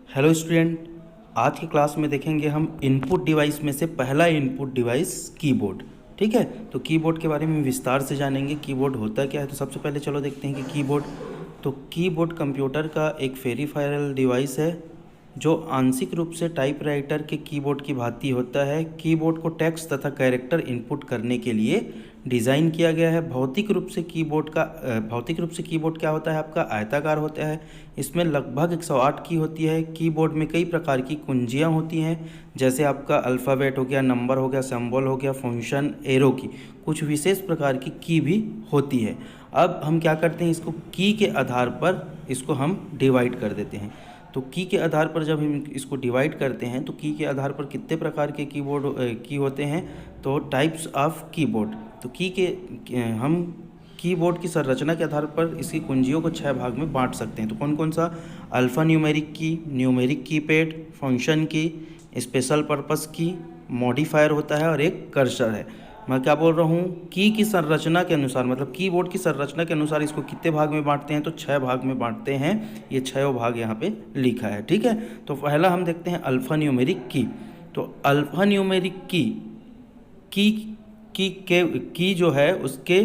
Hello student. आज की class में देखेंगे हम इनपुट डिवाइस में से पहला इनपुट डिवाइस कीबोर्ड। ठीक है, तो कीबोर्ड के बारे में विस्तार से जानेंगे। कीबोर्ड होता क्या है, तो सबसे पहले चलो देखते हैं कि कीबोर्ड कंप्यूटर का एक पेरिफेरल डिवाइस है जो आंशिक रूप से टाइपराइटर के कीबोर्ड की भांति होता है। कीबोर्ड को टेक्स्ट तथा कैरेक्टर इनपुट करने के लिए डिज़ाइन किया गया है। भौतिक रूप से कीबोर्ड क्या होता है, आपका आयताकार होता है। इसमें लगभग 108 की होती है। कीबोर्ड में कई प्रकार की कुंजियाँ होती हैं, जैसे आपका अल्फ़ाबेट हो गया, नंबर हो गया, सिंबल हो गया, फंक्शन, एरो की। कुछ विशेष प्रकार की भी होती है। अब हम क्या करते हैं, इसको की के आधार पर इसको हम डिवाइड कर देते हैं। तो की के आधार पर जब हम इसको डिवाइड करते हैं तो की के आधार पर कितने प्रकार के की होते हैं, तो टाइप्स ऑफ कीबोर्ड। तो हम कीबोर्ड की संरचना के आधार पर इसकी कुंजियों को 6 भाग में बांट सकते हैं। तो कौन कौन सा? अल्फ़ा न्यूमेरिक की, न्यूमेरिक कीपैड, फंक्शन की, स्पेशल पर्पस की, मॉडिफायर होता है और एक कर्सर है। मैं क्या बोल रहा हूँ, की संरचना के अनुसार, मतलब कीबोर्ड की संरचना के अनुसार इसको कितने भाग में बांटते हैं, तो 6 भाग में बांटते हैं। ये 6 भाग यहाँ पे लिखा है। ठीक है, तो पहला हम देखते हैं अल्फ़ा न्यूमेरिक की। तो अल्फ़ा न्यूमेरिक की जो है उसके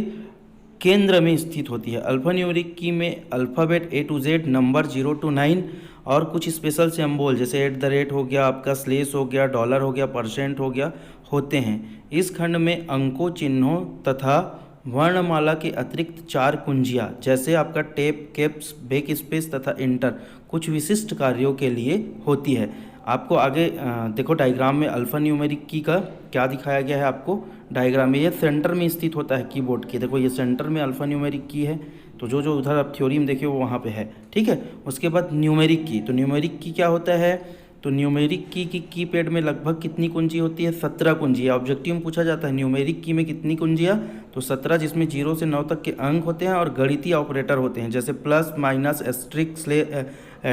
केंद्र में स्थित होती है। अल्फ़ा न्यूमेरिक की में alphabet A to Z, number 0 to 9 और कुछ स्पेशल सिंबल जैसे @ हो गया, आपका स्लेश हो गया, डॉलर हो गया, परसेंट हो गया, होते हैं। इस खंड में अंकों, चिन्हों तथा वर्णमाला के अतिरिक्त 4 कुंजियाँ जैसे आपका टेप, कैप्स, बैक स्पेस तथा इंटर कुछ विशिष्ट कार्यों के लिए होती है। आपको आगे देखो डायग्राम में अल्फ़ा न्यूमेरिक की का क्या दिखाया गया है आपको डायग्राम में। ये सेंटर में स्थित होता है कीबोर्ड के। देखो ये सेंटर में अल्फ़ा न्यूमेरिक की है, तो जो जो उधर आप थ्योरी में देखिए वो वहाँ पे है। ठीक है, उसके बाद न्यूमेरिक की। तो न्यूमेरिक की क्या होता है, तो न्यूमेरिक की कीपैड में लगभग कितनी कुंजी होती है? 17 कुंजियाँ। ऑब्जेक्टिव में पूछा जाता है न्यूमेरिक की में कितनी कुंजियाँ, तो 17, जिसमें 0 से 9 तक के अंक होते हैं और गणितीय ऑपरेटर होते हैं जैसे प्लस, माइनस, एस्ट्रिक,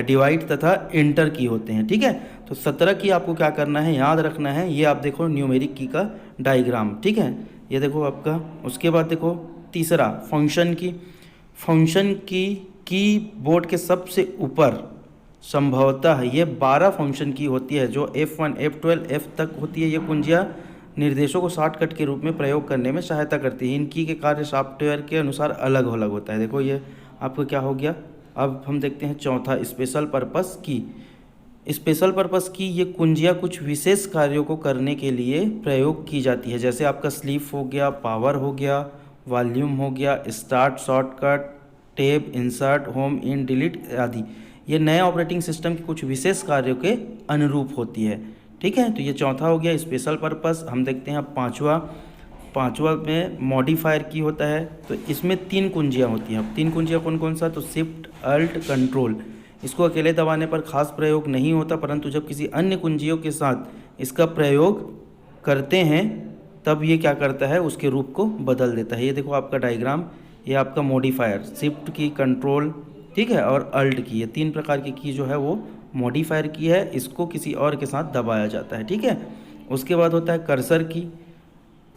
डिवाइड तथा इंटर की होते हैं। ठीक है, तो 17 की आपको क्या करना है, याद रखना है। ये आप देखो न्यूमेरिक की का डायग्राम। ठीक है, ये देखो आपका। उसके बाद देखो तीसरा फंक्शन की कीबोर्ड के सबसे ऊपर संभवतः ये 12 फंक्शन की होती है जो F1, F12, F तक होती है। ये कुंजियाँ निर्देशों को शॉर्टकट के रूप में प्रयोग करने में सहायता करती है। इनकी के कार्य सॉफ्टवेयर के अनुसार अलग अलग होता है। देखो ये आपको क्या हो गया। अब हम देखते हैं चौथा, स्पेशल पर्पस की। स्पेशल पर्पस की ये कुंजियाँ कुछ विशेष कार्यों को करने के लिए प्रयोग की जाती है, जैसे आपका स्लीप हो गया, पावर हो गया, वॉल्यूम हो गया, start, shortcut, tab, insert, home, in, delete आदि। ये नए ऑपरेटिंग सिस्टम के कुछ विशेष कार्यों के अनुरूप होती है। ठीक है, तो ये चौथा हो गया स्पेशल पर्पस। हम देखते हैं अब पांचवा में मॉडिफायर की होता है। तो इसमें 3 कुंजियाँ होती हैं। अब 3 कुंजियाँ कौन कौन सा, तो शिफ्ट, अल्ट, कंट्रोल। इसको अकेले दबाने पर खास प्रयोग नहीं होता, परंतु जब किसी अन्य कुंजियों के साथ इसका प्रयोग करते हैं तब ये क्या करता है, उसके रूप को बदल देता है। ये देखो आपका डायग्राम, ये आपका मॉडिफायर, शिफ्ट की, कंट्रोल, ठीक है, और अल्ट की। ये 3 प्रकार की जो है वो मॉडिफायर की है। इसको किसी और के साथ दबाया जाता है। ठीक है, उसके बाद होता है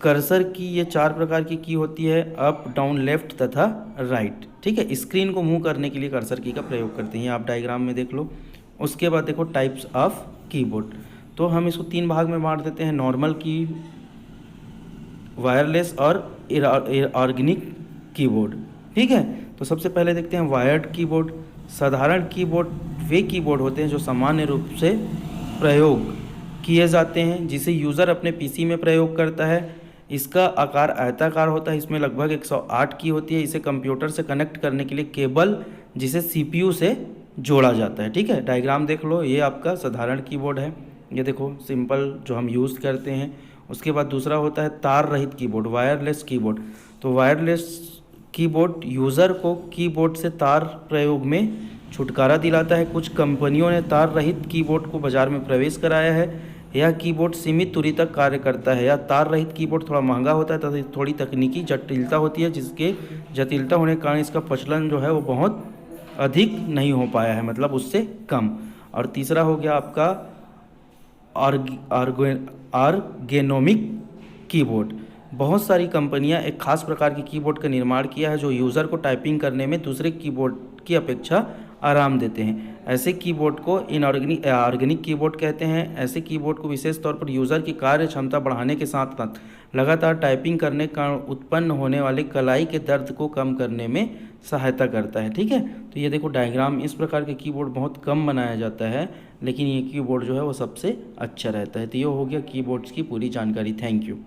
कर्सर की ये 4 प्रकार की होती है, अप, डाउन, लेफ्ट तथा राइट। ठीक है, स्क्रीन को मूव करने के लिए कर्सर की का प्रयोग करते हैं। आप डायग्राम में देख लो। उसके बाद देखो टाइप्स ऑफ कीबोर्ड। तो हम इसको 3 भाग में बांट देते हैं, नॉर्मल की, वायरलेस और ऑर्गेनिक कीबोर्ड। ठीक है, तो सबसे पहले देखते हैं वायर्ड कीबोर्ड। साधारण कीबोर्ड वे कीबोर्ड होते हैं जो सामान्य रूप से प्रयोग किए जाते हैं, जिसे यूज़र अपने पीसी में प्रयोग करता है। इसका आकार आयताकार होता है। इसमें लगभग 108 की होती है। इसे कंप्यूटर से कनेक्ट करने के लिए केबल जिसे सीपीयू से जोड़ा जाता है। ठीक है, डायग्राम देख लो। ये आपका साधारण कीबोर्ड है। ये देखो सिंपल जो हम यूज़ करते हैं। उसके बाद दूसरा होता है तार रहित कीबोर्ड, वायरलेस कीबोर्ड। तो वायरलेस कीबोर्ड यूज़र को कीबोर्ड से तार प्रयोग में छुटकारा दिलाता है। कुछ कंपनियों ने तार रहित कीबोर्ड को बाजार में प्रवेश कराया है। यह कीबोर्ड सीमित दूरी तक कार्य करता है। यह तार रहित कीबोर्ड थोड़ा महंगा होता है तथा थोड़ी तकनीकी जटिलता होती है, जिसके जटिलता होने के कारण इसका प्रचलन जो है वो बहुत अधिक नहीं हो पाया है, मतलब उससे कम। और तीसरा हो गया आपका आर्गेनोमिक कीबोर्ड। बहुत सारी कंपनियां एक खास प्रकार की कीबोर्ड का निर्माण किया है जो यूज़र को टाइपिंग करने में दूसरे कीबोर्ड की अपेक्षा आराम देते हैं। ऐसे कीबोर्ड को इनऑर्गेनिक ऑर्गेनिक कीबोर्ड कहते हैं। ऐसे कीबोर्ड को विशेष तौर पर यूज़र की कार्य क्षमता बढ़ाने के साथ साथ लगातार टाइपिंग करने का उत्पन्न होने वाले कलाई के दर्द को कम करने में सहायता करता है। ठीक है, तो ये देखो डायग्राम, इस प्रकार के कीबोर्ड बहुत कम बनाया जाता है, लेकिन ये कीबोर्ड जो है वो सबसे अच्छा रहता है। तो ये हो गया कीबोर्ड्स की पूरी जानकारी। Thank you.